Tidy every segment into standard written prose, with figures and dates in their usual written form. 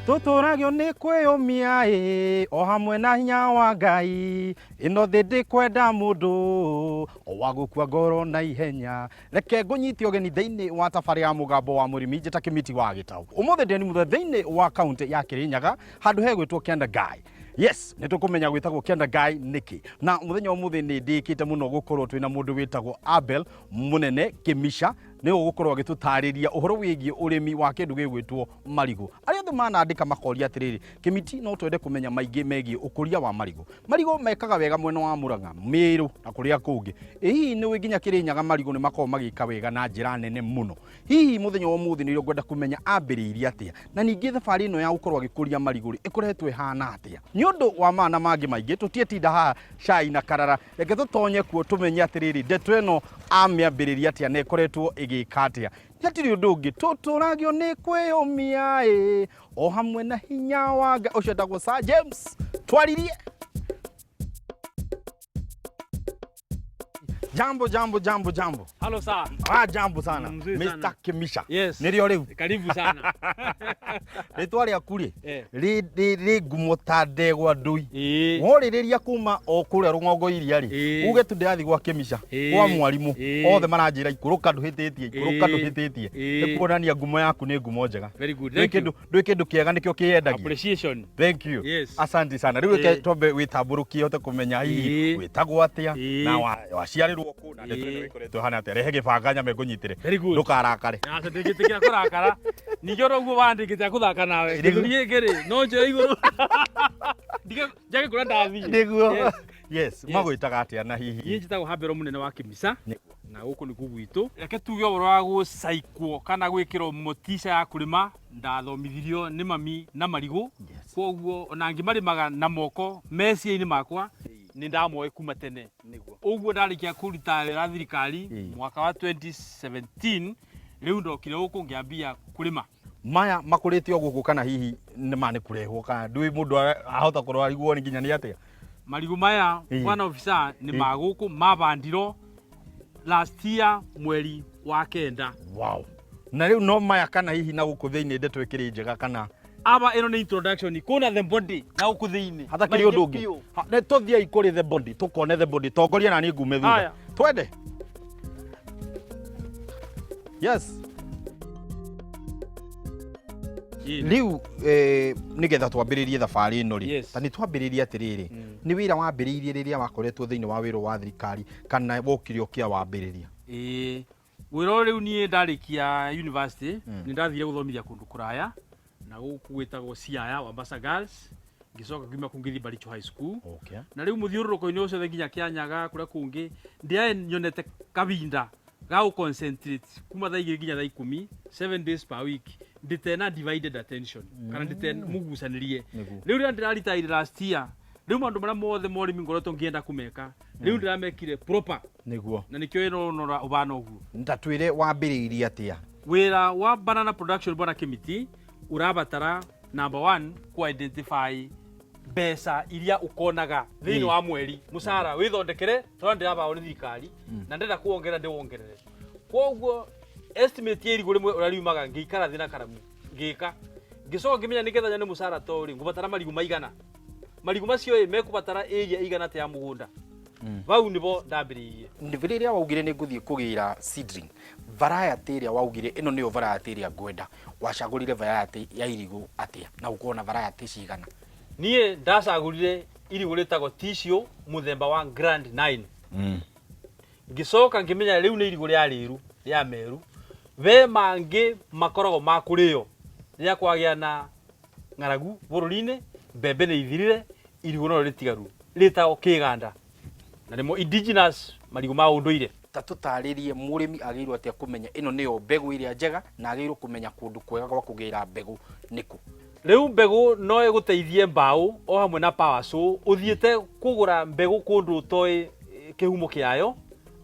Tuturagio ni kwiyumia o hamwe na hinya wa Ngai ino thi ndikwenda mundu o wa gukua ngoro na ihenya reke ngunyite ogeni thiini wa tabari ya mugambo wa murimi njita Kimiti wa Gitau umuthi ndeni muthe thiini wa kaunti ya Kirinyaga handu hegwitwo Kianda-Ngai. Yes, nitukumenya gwitagwo Kianda-Ngai niki na muthenya umuthi ni ndikite muno gukorwo twina mundu witagwo Abel Munene Kimisha ni ugukorwo agitutariria uhoro wigie urimi wa kindu gigwitwo marigu. Aria othe manandika makoria atiriri Kimiti no twende kumenya maingi megie ukuria wa marigu. Marigu mekaga wega mwena wa Murang'a, Miru na kuria kungi. Hihi ni winginya Kirinyaga marigu ni makorwo magika wega na njira nene muno. Hihi muthenya wa umuthi ni ngwenda kumenya ambiriirie atia na ningi thabari ino ya gukorwo agikuria marigu ikoretwo ihana atia. Ni undu wa mana mangi maingi tutietinda ha cai na karara reke tutonye kuo tumenye atiriri ndeto ino amiambiriria atia na ikoretwo igikatia yatiri undu ungi tuturagio ni kwiyumia o hamwe na hinya wa Ngai ucio ndagwo Sir James twaririe. Jambo. Hello sir. Jambo sana. Mr. Kimisha. Yes. Nirio riu. Karibu sana. Ritwa ria kuri. Ri ngumo ta ndegwa ndui. Woririria kuma o kuria rungongo iria ri. Uge tu ndathi gwa Kimisha. Kwa mwarimu. Othe maranjira ikuruka nduhititie. Nikuonania ngumo yaku ni ngumo njega. Very good. Ndwi kindu kiega nikio kiendagia. Appreciation. Thank you. Yes. Asante sana. Riu ke tombe witamburukie hote kumenya hihi witagwo atia na waciarirwo kuna ndeto ikoretwo hana atia rehe gibanga me ngunyitire ndukarakare. Asa ndigitikira kurakara. Nigio roguo wandikite kuthaka nawe. Ndurie ngiri no njoya iguru. Njage kura ndathi. Niguo. Yes, magwitaga atia na hihi. Ni njitagwo Abel Munene wa Kimisha. Na guku ni kugwitu. Reke tuge uboro wa gucaikwo kana gwikirwo motisha ya kurima ndathomithirio ni mami na marigu. Koguo ona ngimarimaga na moko mecia-ini makwa ni ndamoe kuma tene niguo. Uguo ndarikia kuruta wira thirikari mwaka wa 2017 riu ndokire guku ngiambia kurima. Maya makuritio guku kana hihi ni mani kurehwo kana ndui mundu ahota kurwariguo ni nginya ni atia. Marigu maya bwana ofisa ni maguku mabandiro last year mweri wa kenda. Wow. Na riu no maya kana hihi na guku thiini ndeto ikiri njega kana aba ino ni introduction kuna the body na guku thiini hata kiri undu ungi ne tuthia ikuri the body tukone the body tongoria na ni ngume thutha twende. Yes. Riu nigetha twambiririe thabari ino ri tani twambiririe atiriri ni wira wambiririe riria wakoretwo thiini wa wiro wa thirikari kana wokire ukia wambiriria. Wiro riu ni ndarikia university ni ndathire guthomithia kundu kuraya na guku gwitagwo Siaya wa Mombasa Girls ngicoka ngima kungithi Baricho High School. Okay. Na riu muthiururuko-ini ucio nginya Kianyaga kuria kungi ndiae nyonete kabinda ga u concentrate kuma thaa 2 nginya thaa 10 7 days per week nditena divided attention kana nditena mugucanirie. Riu ria ndiraritaire last year riu mandu maria mothe morimi ngoretwo ngienda kumeka riu ndiramekire proper niguo na nikio ino nora ubana uguo. Ndatwire wambiririe atia wira wa banana production bwana Kimiti urabatara number 1 ku identify besa iria ukonaga thiini wa mweri musara withondekere tonde aba uri thikari na ndenda kuongerera ndiwongerere. Koguo estimate iri guri urariumaga ngikara thina karamu ngika ngicoka ngimenya nigetha nyane musara tori ngubatara marigu maigana marigu macio mekubatara area igana ta ya mugunda. Vau nibo ndambiririe. Ndiviriria waugire ni nguthie kugira seedling variety iria waugire ino niyo variety iria ngwenda wacagurire variety ya irigu atia na ukona variety cigana. Nie ndacagurire irigu ritagwo tissue muthemba wa Grand 9. Ngicoka ngimenya riu ni irigu ria riru ria meru ve mangi makorogo makurio ria kwagia na ngaragu bururi-ini mbembe ni ithirire irigu no ritigaru ritagwo Kiganda na rimo indigenous marigu ma unduire. Tatutaririe murimi agirwo atia kumenya ino niyo mbegu iria njega na agirwo kumenya kundu kwega gwa kugira mbegu niku. Riu mbegu no iguteithie mbau o hamwe na power so uthiete kugura mbegu kundu toi kihumo kiayo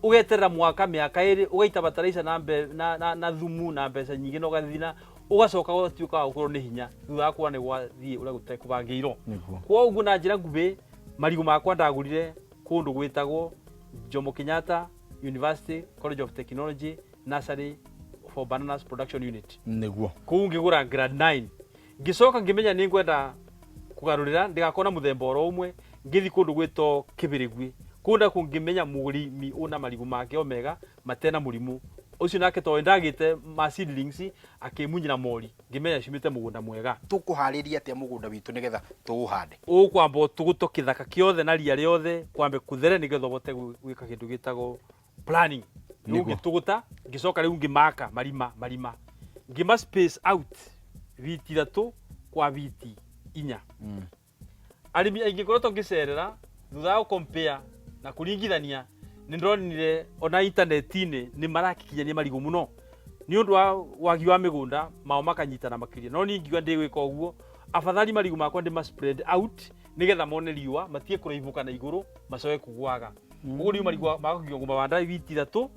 ugeterera mwaka miaka iri ugaita fertilizer na thumu na mbeca nyingi no gathina ugacoka gutiuka ukorwo ni hinya thutha kwa ni gwathie uria gute kubangirwo. Kwa uguo na njira ngubi marigu makwa ndagurire kundu gwitagwo Jomo Kenyatta University College of Technology Nursery for Bananas Production Unit. Niguo. Kuu ngigura grade 9 ngicoka ngimenya ni ngwenda kugarurira ndigakona muthemba oro umwe ngithi kundu gwito Kibirigwi kunda kungimenya murimi una marigu make omega matena murimu ucio nake to ndagite seedlings akimunyira mori ngimenya cimite mugunda mwega tukuhariria atia mugunda witu nigetha tuuhande ukwamba tuguto kithaka kiothe na ria riothe kwambe kuthere nigetha bote gwika kindu gitago planning nugi tuguta ngicoka riu ngimaka marima ngima space out viti 3 kwa viti 4 arimi aingi korotwo ngicerera thutha wa compare na kuringithania ni ndronire ona internetini ni marakikinyania marigu muno ni undu wa wagi wa migunda mao makanyitana makiria no ni ngiwa ndi gwika uguo afadhali marigu makwa ndi ma spread out nigetha mone riua matie kuraivuka na iguru macoe kugwaga uguo ni marigu makagio ngumba banda viti 3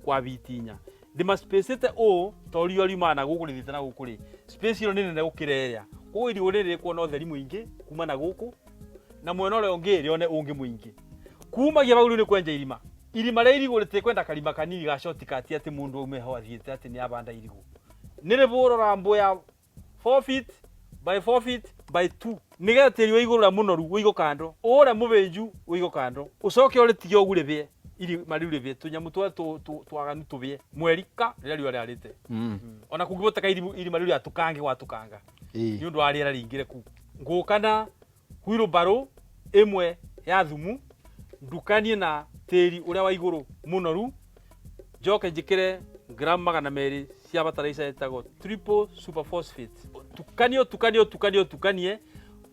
kwa viti 4 ndi ma spacete o to riua rimana guku rithite na guku ri space iro nene gukireria uguo iri urire kuona utheri muingi kuma na guku na mwena ule ungi rione ungi muingi kumagia baguru ni kwenja irima ria irigurite kwenda karima kanini ga shortcut ati mundu ume ho athiete ati ni abanda irigu nire buro rambo ya 4 feet by 4 feet by 2 nigetha tiri wa iguru la munoru wigo kando ora mubenju wigo kando ucoke ore tigyo gurebe irima riu rebe tunyamu twaganu tubie mwerika rira riu ararite ona kungiboteka irima riu atukange watukanga ni undu wa riera ringire ku ngukana huiro baro emwe ya thumu ndukanie na tiri uria wa iguru munoru joke njikire gram 200 cia bataraitha etago triple super phosphate tukanie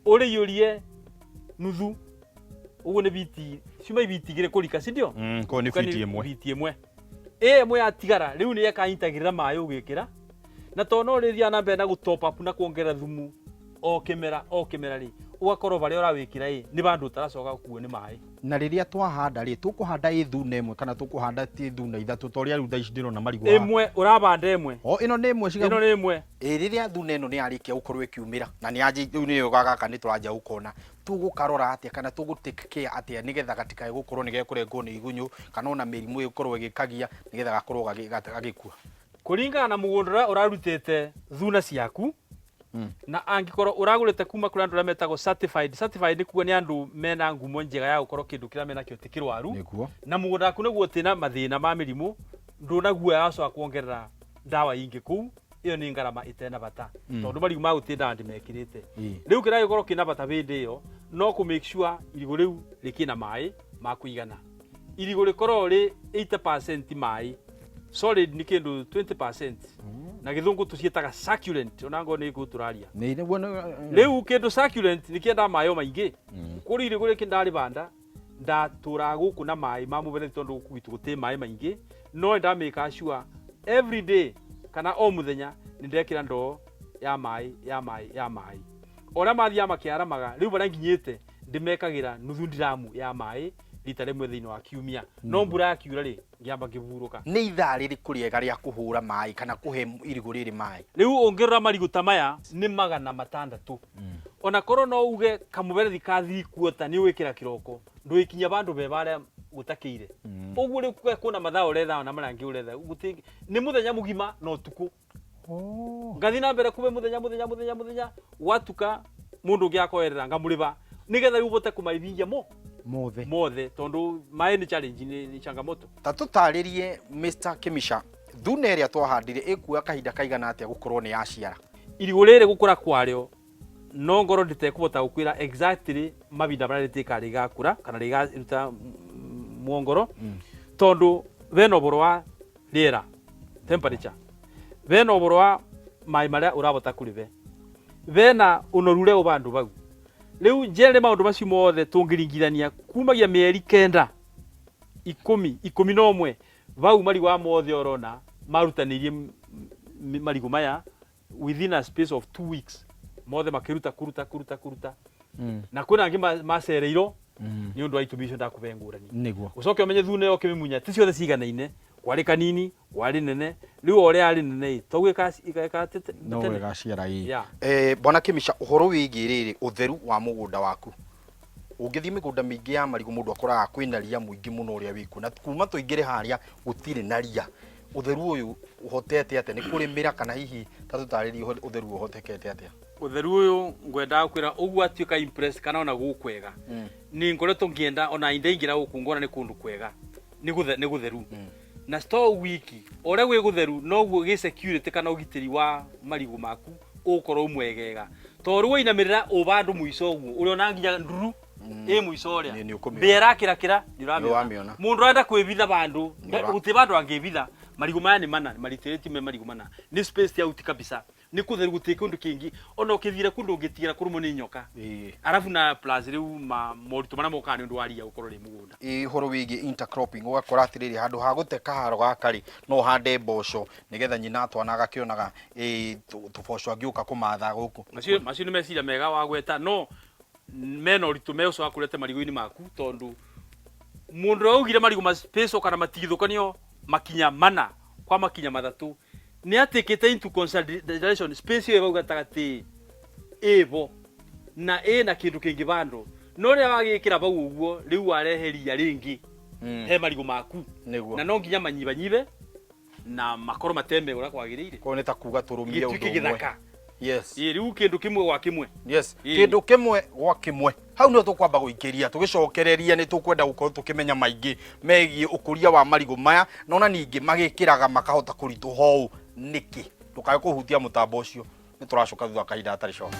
uri yurie nuthu ugu ni biti cuma biti gire kurika sindio ko ni biti imwe emwe atigara riu ni yakaintagirira maĩ ugikira na tono rithia na mbere na gutop up na kuongerera thumu o kimera ri ugakorwo bari urawikira ni bandu taracoka kuo ni maĩ na riria twahanda ri tukuhanda ithuna imwe kana tukuhanda ti ithuna ithatu toria ru thaici ndirona marigu imwe urabanda imwe ino ni imwe ciga ino ni imwe riria thuna ino ni arikia gukorwo ikiumira na ni aji riu ni gaka ni turanja gukona tugukarora atia kana tugutake care atia nigetha gatika gukorwo ni gekurengwo ni igunyu kana ona mirimu ikorwo igikagia nigetha gakorwo gagikua kuringana na mugunda urarutite thuna ciaku na angikorwo uragurite kuma kuri andu metagwo certified kuo ni andu mena ngumo njega ya gukorwo kindu kira mena kio tikirwaru na mugunda waku niguo tina mathina ma mirimu ndunagua yacoa kuongerera ndawa ingi kuu iyo ni ngarama itena bata tondu marigu ma gutinda ndi mekirite riu kira gukorwo kina bata bindi iyo no ku make sure irigu riu rikina mai ma kuigana irigu rikorwo ri 80% mai solid ni kindu 20% na githungu tucietaga succulent onango ni guturaria ni riu kindu succulent ni kienda mayo maingi kuri irigu ri kindari banda ndatura guku na mai mamubere tondu gwitu guti mai maingi no nda make sure every day kana o muthenya ni ndekira ndo ya mai ora mathia makiaramaga riu bara nginyite ndimekagira nuthu ndiramu ya mai rita rimwe thiini wa kiumia no mbura yakiura ri ngiamba ngiburuka ni ithaa ririku riega ria kuhura mai kana kuhe irigu riri mai riu ungirora marigu ta maya ni 600 ona korwo no uge kamuberethi ka 3 quarter ni wikira kiroko ndwikinya bandu be bare gutakire uguo ri kuna mathaa uretha na marangi uretha gutingi ni muthenya mugima no tuku ngathi na mbere kube muthenya watuka mundu ngiakoerera ngamuriba nigetha ubote kumaibinja mothe tondu mai ni challenge ni changamoto tatutaririe Mr. Kimisha thuna iria twahandire ikuya kahinda kaigana atia gukorwo ni yaciara irigu riri gukura kwario no ngoro nditekubota gukwira exactly mabinda bara ritika rigakura kana rigaruta muongoro tondu beno borwa riera temperature beno borwa mai maria urabota kuribe bena unorure ubandu bau riu njere maundu macio mothe tungiringithania kumagia mieri 9 11 bau marigu wa mothe orona marutanirie marigu maya within a space of 2 weeks mothe makiruta kuruta na kuna angi macereiro ni undu wa itumisho ndakubengurani niguo ucoke umenye thune yo kimimunya ti ciothe ciganaine kwari kanini kwari nene riu ore ari nene togwika ikatete no wega ciara bwana Kimisha uhoro wigi riri utheru wa mugunda waku ungithi migunda mingi ya marigu mundu akoraga kwina ria muingi muno uria wiku na kuma tuingire haria gutire na ria utheru uyu uhotete ate ni kurimira kana hihi tatutaririe utheru uhotekete ate utheru uyu ngwenda kwira uguo atuika impress kana ona gukwega ni ngoretwo ngienda ona indaingira gukungona ni kundu kwega ni gutheru na store wiki ore gwe gutheru no guo gi security kana ugitiri wa marigu maku ukorwo mwegega toru winamirira ubandu muico uguo uri ona nginya nduru muico ria mbera kira ndiramira mundu anda kwibitha bandu uti bandu angibitha marigu maya ni mana maritireti me marigu mana ni space ya uti kabisa ni kutheru guti kundu kingi ona ukithira kundu ungitira kurumo ni nyoka arafu na plus riu moritu mana moka ni ndu waria ukorwo ri mugunda horo wigi intercropping ugakora atiriri handu ha guteka haro gakari no hande mboco nigetha nyina twana gakionaga tuboco angiuka kumatha guku macio ni meciria mega wa gweta no mena uritu me uco akurete marigu-ini maku tondu mundu augire marigu ma space kana matithũkanio makinya mana kwa makinya mathatu ni atikite into consideration space yo gatagati evo na na kindu kingi bandu no ria wagikira bau uguo riu wareheria ringi he marigu maku na no nginya manyibanyibe na makoro matembe ura kwagiriire ko neta kuga turumie undu githaka yes riu kindu kimwe gwa kimwe yes kindu kimwe gwa kimwe hau no tukwamba guikiria tugicokereria ni tukwenda gukorwo tukimenya maingi megie ukuria wa marigu maya nona ningi magikiraga makahota kuritu hou niki tukae kuhutia mutambo ucio ni turacoka thutha kahinda atari coka